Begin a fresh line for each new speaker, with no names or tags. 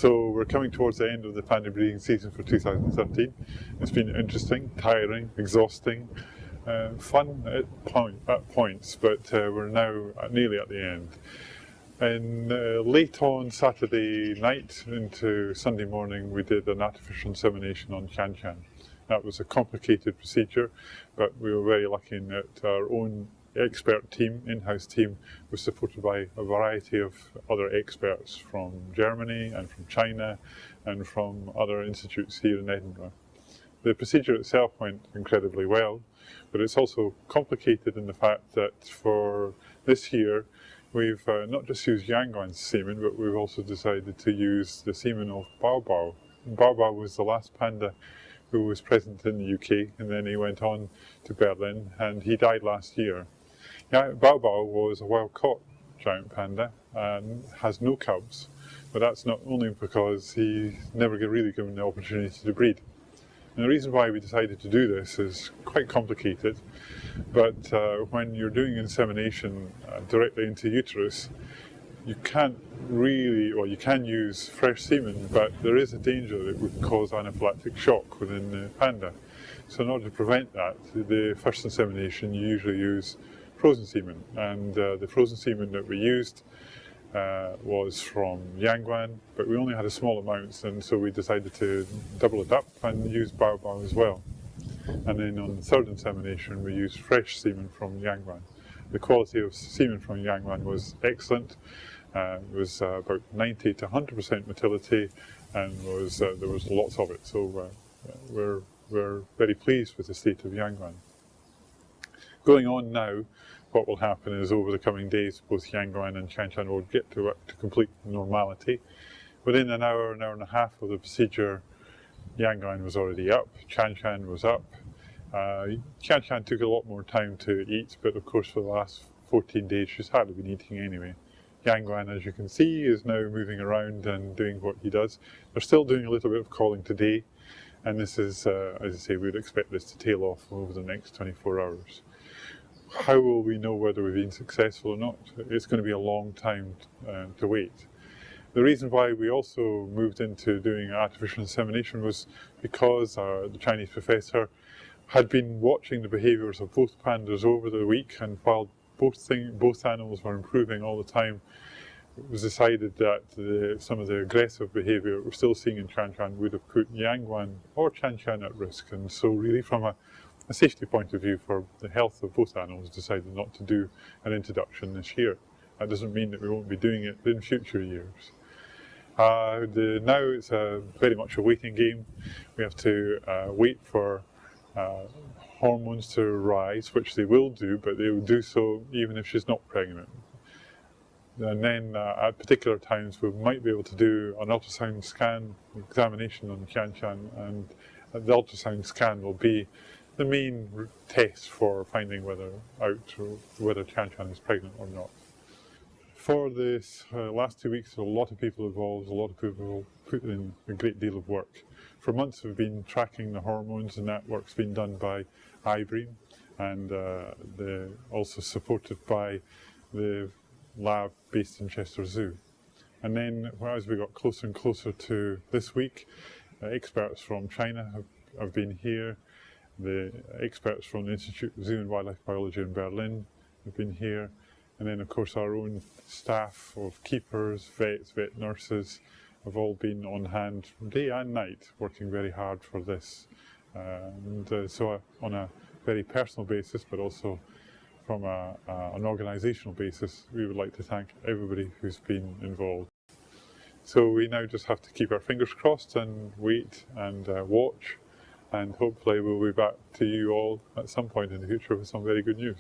So we're coming towards the end of the panda breeding season for 2013. It's been interesting, tiring, exhausting, fun at points, but we're now nearly at the end. And late on Saturday night into Sunday morning, we did an artificial insemination on Chan Chan. That was a complicated procedure, but we were very lucky in that our own expert team, in-house team, was supported by a variety of other experts from Germany and from China and from other institutes here in Edinburgh. The procedure itself went incredibly well, but it's also complicated in the fact that for this year we've not just used Yangwan's semen, but we've also decided to use the semen of Bao Bao. Bao Bao was the last panda who was present in the UK, and then he went on to Berlin and he died last year. Bao Bao was a wild-caught giant panda and has no cubs, but that's not only because he's never really given the opportunity to breed. And the reason why we decided to do this is quite complicated, but when you're doing insemination directly into uterus, you can't really, well, you can use fresh semen, but there is a danger that it would cause anaphylactic shock within the panda. So in order to prevent that, the first insemination you usually use frozen semen, and the frozen semen that we used was from Yangwan, but we only had a small amount, and so we decided to double it up and use Bao Bao as well. And then on the third insemination we used fresh semen from Yangwan. The quality of semen from Yangwan was excellent. It was about 90 to 100% motility, and there was lots of it, so we're very pleased with the state of Yangwan. Going on now, what will happen is over the coming days, both Yangwan and Chan Chan will get to complete normality. Within an hour and a half of the procedure, Yangwan was already up, Chan Chan was up. Chan Chan took a lot more time to eat, but of course for the last 14 days she's hardly been eating anyway. Yangwan, as you can see, is now moving around and doing what he does. They're still doing a little bit of calling today, and this is, as I say, we would expect this to tail off over the next 24 hours. How will we know whether we've been successful or not? It's going to be a long time to wait. The reason why we also moved into doing artificial insemination was because the Chinese professor had been watching the behaviours of both pandas over the week, and while both animals were improving all the time, it was decided that some of the aggressive behaviour we're still seeing in Chan Chan would have put Yangwan or Chan Chan at risk, and so really from a safety point of view for the health of both animals, decided not to do an introduction this year. That doesn't mean that we won't be doing it in future years. Now it's very much a waiting game. We have to wait for hormones to rise, which they will do, but they will do so even if she's not pregnant. And then at particular times we might be able to do an ultrasound scan examination on Chan Chan, and the ultrasound scan will be the main test for finding whether Chan Chan is pregnant or not. For this last 2 weeks, a lot of people involved, a lot of people put in a great deal of work. For months we've been tracking the hormones, and that work's been done by Ivory, and also supported by the lab based in Chester Zoo. And then as we got closer and closer to this week, experts from China have been here. The experts from the Institute of Zoo and Wildlife Biology in Berlin have been here, and then of course our own staff of keepers, vets, vet nurses have all been on hand day and night working very hard for this. So on a very personal basis, but also from an organisational basis, we would like to thank everybody who's been involved. So we now just have to keep our fingers crossed and wait and watch, and hopefully we'll be back to you all at some point in the future with some very good news.